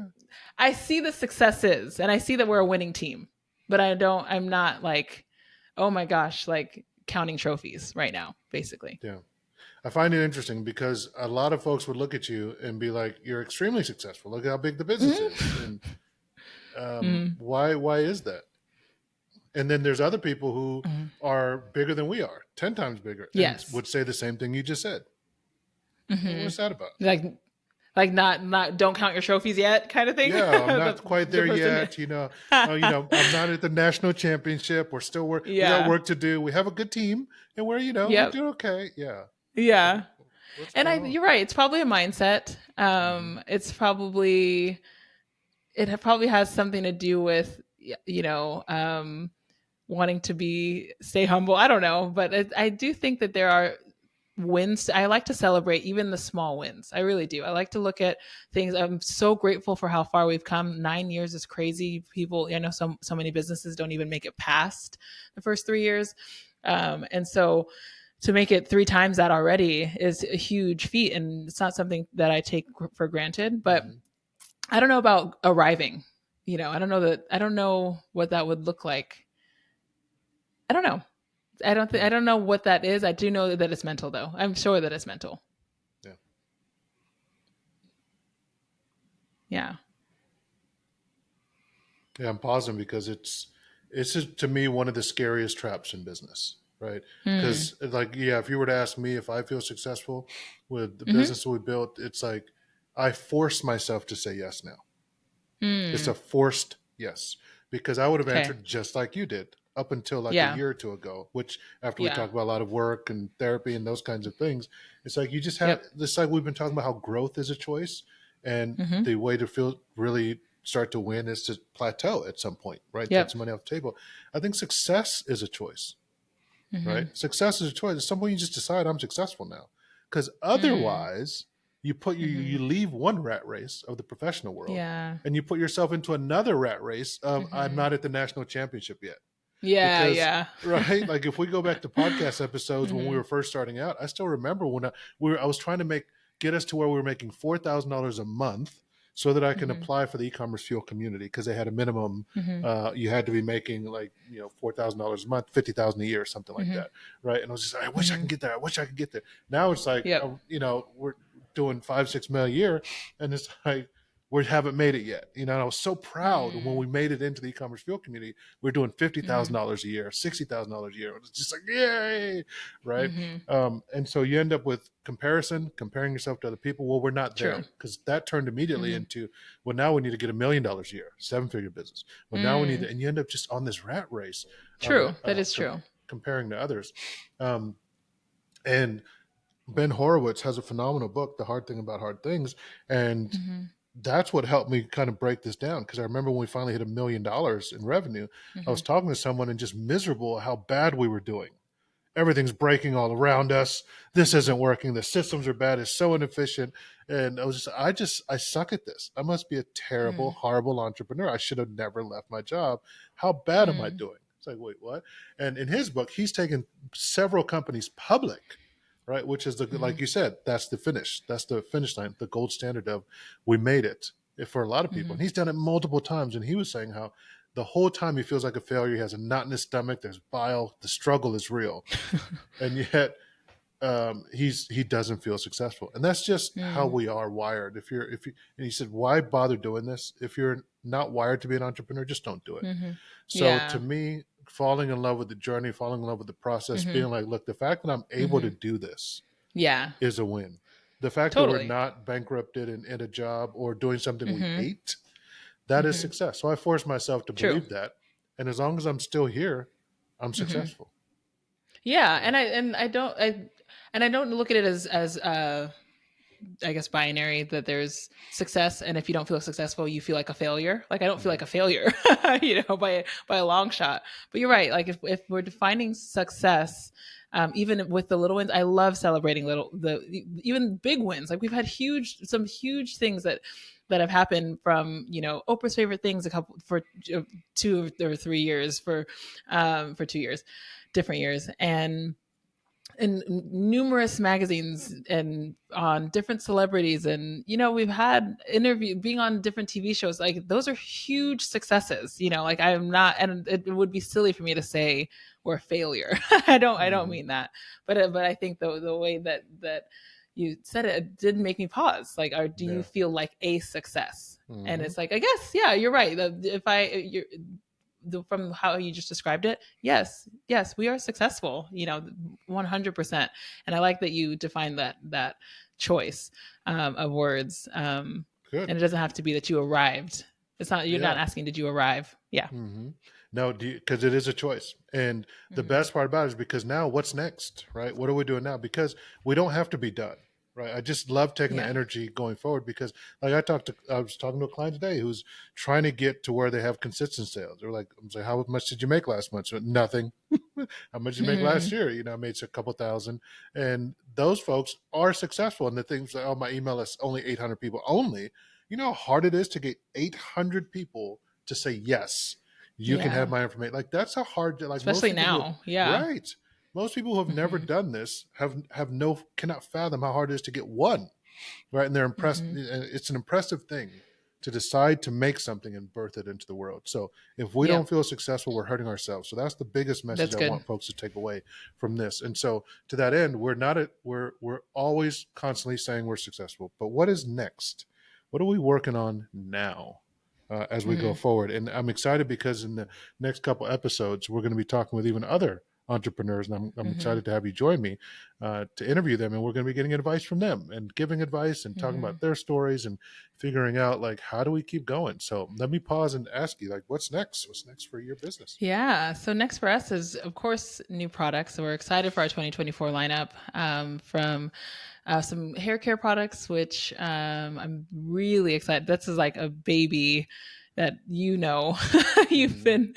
I see the successes and I see that we're a winning team, but I'm not like, oh my gosh, like counting trophies right now, basically. Yeah. I find it interesting because a lot of folks would look at you and be like, "You're extremely successful. Look how big the business is." Mm-hmm. And Mm-hmm. why is that? And then there's other people who Mm-hmm. are bigger than we are, 10 times bigger, and Yes. would say the same thing you just said. Mm-hmm. What's that about? Like not don't count your trophies yet, kind of thing. Yeah, I'm not quite The there person. yet. I'm not at the national championship. We're still we got Yeah. work to do. We have a good team, and we're Yep. doing okay. Yeah. Yeah. What's And going on? you're right. It's probably a mindset. Mm-hmm. It probably has something to do with, wanting to stay humble. I don't know, but I do think that there are wins. I like to celebrate even the small wins. I really do. I like to look at things. I'm so grateful for how far we've come. 9 years is crazy. People, I know so many businesses don't even make it past the first 3 years. And so to make it three times that already is a huge feat. And it's not something that I take for granted, but Mm-hmm. I don't know about arriving. I don't know what that would look like. I don't know. I don't know what that is. I do know that it's mental though. I'm sure that it's mental. Yeah. Yeah. Yeah, I'm pausing because it's just, to me, one of the scariest traps in business, right? Mm. Because like, yeah, if you were to ask me if I feel successful with the Mm-hmm. business that we built, it's like I force myself to say yes now. It's a Mm. forced yes, because I would have Okay. answered just like you did up until like a Yeah. year or two ago, which after we Yeah. talk about a lot of work and therapy and those kinds of things, it's like you just have Yep. this, like we've been talking about how growth is a choice, and Mm-hmm. the way to feel really start to win is to plateau at some point, right? Take Yep. some money off the table. I think success is a choice, Mm-hmm. right? Success is a choice. At some point, you just decide I'm successful now, because Mm. otherwise, you Mm-hmm. leave one rat race of the professional world, Yeah. and you put yourself into another rat race of I'm Mm-hmm. not at the national championship yet. Yeah. Because Yeah. right, like if we go back to podcast episodes when we Mm-hmm. were first starting out, I still remember when I was trying to get us to where we were making $4,000 a month so that I can Mm-hmm. apply for the e-commerce fuel community, because they had a minimum. Mm-hmm. You had to be making like $4,000 a month, 50,000 a year, something like Mm-hmm. that, right? And I was just, I wish I Mm-hmm. can get there. I wish I could get there. Now it's like, Yep. we're doing 5-6 million a year, and it's like we haven't made it yet. And I was so proud when Mm. we made it into the e-commerce fuel community. We're doing fifty Mm-hmm. thousand dollars a year, $60,000 a year. It's just like yay, right? Mm-hmm. And so you end up with comparing yourself to other people. Well, we're not True. there, because that turned immediately Mm-hmm. into, well, now we need to get $1 million a year, 7-figure business. Well, now we need Mm. to, and you end up just on this rat race of True. it, That is true. comparing to others. Um, and Ben Horowitz has a phenomenal book, The Hard Thing About Hard Things, and Mm-hmm. that's what helped me kind of break this down, because I remember when we finally hit $1 million in revenue, I Mm-hmm. was talking to someone and just miserable how bad we were doing. Everything's breaking all around us. This isn't working. The systems are bad. It's so inefficient. And I suck at this. I must be a terrible, Mm. horrible entrepreneur. I should have never left my job. How bad am I Mm. doing? It's like, wait, what? And in his book, he's taken several companies public, right? Which is Mm-hmm. like you said, that's the finish. That's the finish line, the gold standard of we made it for a lot of people. Mm-hmm. And he's done it multiple times. And he was saying how the whole time he feels like a failure. He has a knot in his stomach. There's bile. The struggle is real, and yet he doesn't feel successful. And that's just how Mm. we are wired. If you and he said, why bother doing this if you're not wired to be an entrepreneur? Just don't do it. Mm-hmm. So to Yeah. me, falling in love with the journey, falling in love with the process, Mm-hmm. being like, look, the fact that I'm able to Mm-hmm. do this, Yeah. is a win. The fact that we're Totally. not bankrupted and in a job or doing something we Mm-hmm. hate, that is Mm-hmm. success. So I force myself to True. believe that. And as long as I'm still here, I'm Mm-hmm. successful. Yeah, So, and I don't look at it as I guess binary, that there's success, and if you don't feel successful, you feel like a failure. Like I don't feel like mhm. a failure, by a long shot. But you're right. Like if we're defining success, even with the little wins, I love celebrating the even big wins. Like we've had some huge things that have happened from Oprah's favorite things a couple for 2 or 3 years for 2 years, different years, and in numerous magazines and on different celebrities, and we've had interview being on different TV shows. Like those are huge successes. Like I'm not, and it would be silly for me to say we're a failure. I don't Mhm. mean that, but I think the way that you said it, it did make me pause. Like, do you Yeah. feel like a success? And Hmm. it's like, I guess, yeah, you're right. If from how you just described it, yes, we are successful, 100%. And I like that you define that choice of words, Good. and it doesn't have to be that you arrived. You're not Yeah. asking, did you arrive? Yeah. Hmm. No, because it is a choice. And the Mm-hmm. best part about it is because now what's next, right? What are we doing now? Because we don't have to be done, right? I just love taking the Yeah. energy going forward because, like, I was talking to a client today who's trying to get to where they have consistent sales. They're like, I'm saying, how much did you make last month? So, nothing. How much did you make last Mm-hmm. year? I made a couple thousand. And those folks are successful. And the things like, oh, my email is only 800 people only. You know how hard it is to get 800 people to say yes, you can have Yeah, my information. Like that's a hard, like most especially people who have, now. Yeah. right. Most people who have never Mm-hmm. done this have no, cannot fathom how hard it is to get one, right? And they're impressed. Mm-hmm. It's an impressive thing to decide to make something and birth it into the world. So if we don't Yep. feel successful, we're hurting ourselves. So that's the biggest message That's I good. want folks to take away from this. And so to that end, we're not at, we're always constantly saying we're successful, but what is next? What are we working on now? As we go Mm-hmm. forward. And I'm excited because in the next couple episodes, we're going to be talking with even other entrepreneurs, and I'm Mm-hmm. excited to have you join me to interview them, and we're going to be getting advice from them and giving advice and talking Mm-hmm. about their stories and figuring out like how do we keep going. So let me pause and ask you, like, what's next? What's next for your business? Yeah. So next for us is, of course, new products. So we're excited for our 2024 lineup, from some hair care products, which I'm really excited. This is like a baby that you've Mm-hmm. been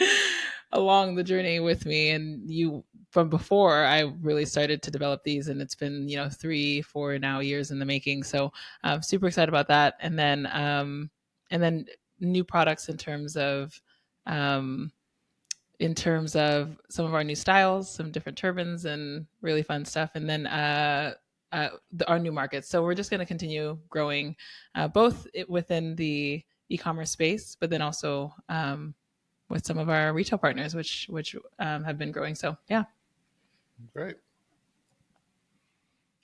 along the journey with me, and you from before I really started to develop these, and it's been 3, 4 now years in the making. So I'm super excited about that, and then new products um, in terms of some of our new styles, some different turbans, and really fun stuff. And then our new markets. So we're just going to continue growing, both within the e-commerce space, but then also with some of our retail partners, which have been growing. So yeah, Great.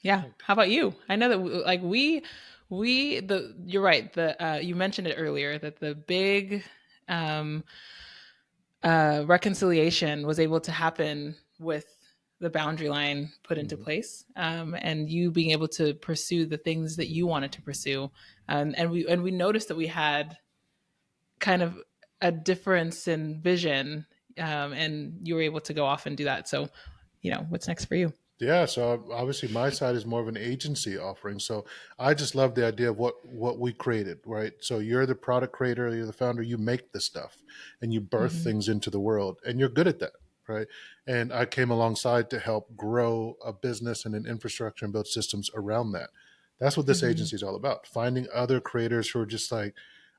yeah. How about you? I know that like we the you're right. The you mentioned it earlier that the big um, reconciliation was able to happen with the boundary line put into Mm-hmm. place, and you being able to pursue the things that you wanted to pursue, and we noticed that we had kind of a difference in vision, and you were able to go off and do that. So, what's next for you? Yeah, so obviously my side is more of an agency offering. So I just love the idea of what we created, right? So you're the product creator, you're the founder, you make the stuff and you birth Mm-hmm. things into the world and you're good at that, right? And I came alongside to help grow a business and an infrastructure and build systems around that. That's what this Mm-hmm. agency is all about. Finding other creators who are just like,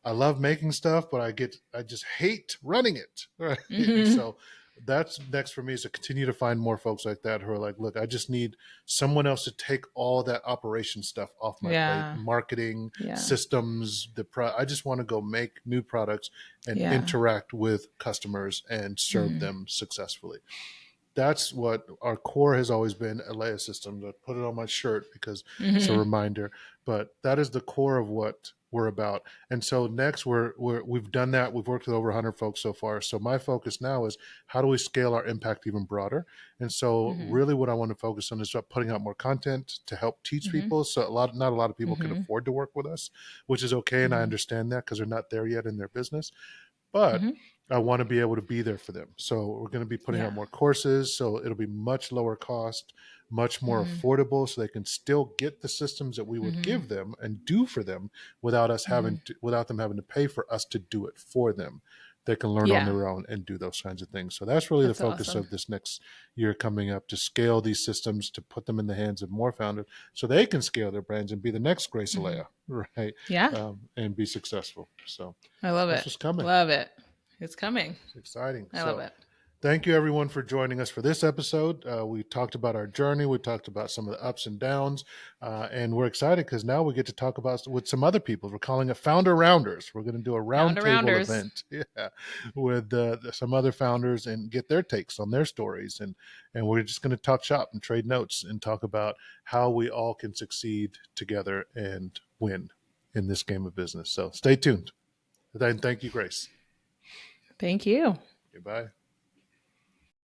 I love making stuff, but I just hate running it. Right. And Mm-hmm. so that's next for me is to continue to find more folks like that who are like, look, I just need someone else to take all that operation stuff off my plate, Yeah. marketing, Yeah. systems, I just want to go make new products and Yeah. interact with customers and serve Mm-hmm. them successfully. That's what our core has always been, Eleyae Systems. I put it on my shirt because it's a Mm-hmm. reminder, but that is the core of what we're about. And so next we've done that. We've worked with over 100 folks so far. So my focus now is how do we scale our impact even broader? And so Mm-hmm. really what I want to focus on is about putting out more content to help teach Mm-hmm. people. So not a lot of people can Mm-hmm. afford to work with us, which is okay. And I Mm-hmm. understand that because they're not there yet in their business, but Mm-hmm. I want to be able to be there for them. So we're going to be putting out Yeah. more courses. So it'll be much lower cost, much more Mm-hmm. affordable, so they can still get the systems that we would Mm-hmm. give them and do for them Mm-hmm. without them having to pay for us to do it for them. They can learn on Yeah. their own and do those kinds of things. So that's really the That's focus awesome. of this next year coming up, to scale these systems, to put them in the hands of more founders so they can scale their brands and be the next Grace Mm-hmm. Eleyae, right? Yeah. And be successful. So I love that's it. what's coming. Love it. It's coming. It's exciting. I love So it. thank you, everyone, for joining us for this episode. We talked about our journey. We talked about some of the ups and downs. And we're excited because now we get to talk about with some other people. We're calling it Founder Rounders. We're going to do a Founder roundtable rounders. event, yeah, with some other founders and get their takes on their stories. And we're just going to talk shop and trade notes and talk about how we all can succeed together and win in this game of business. So stay tuned. And thank you, Grace. Thank you. Goodbye.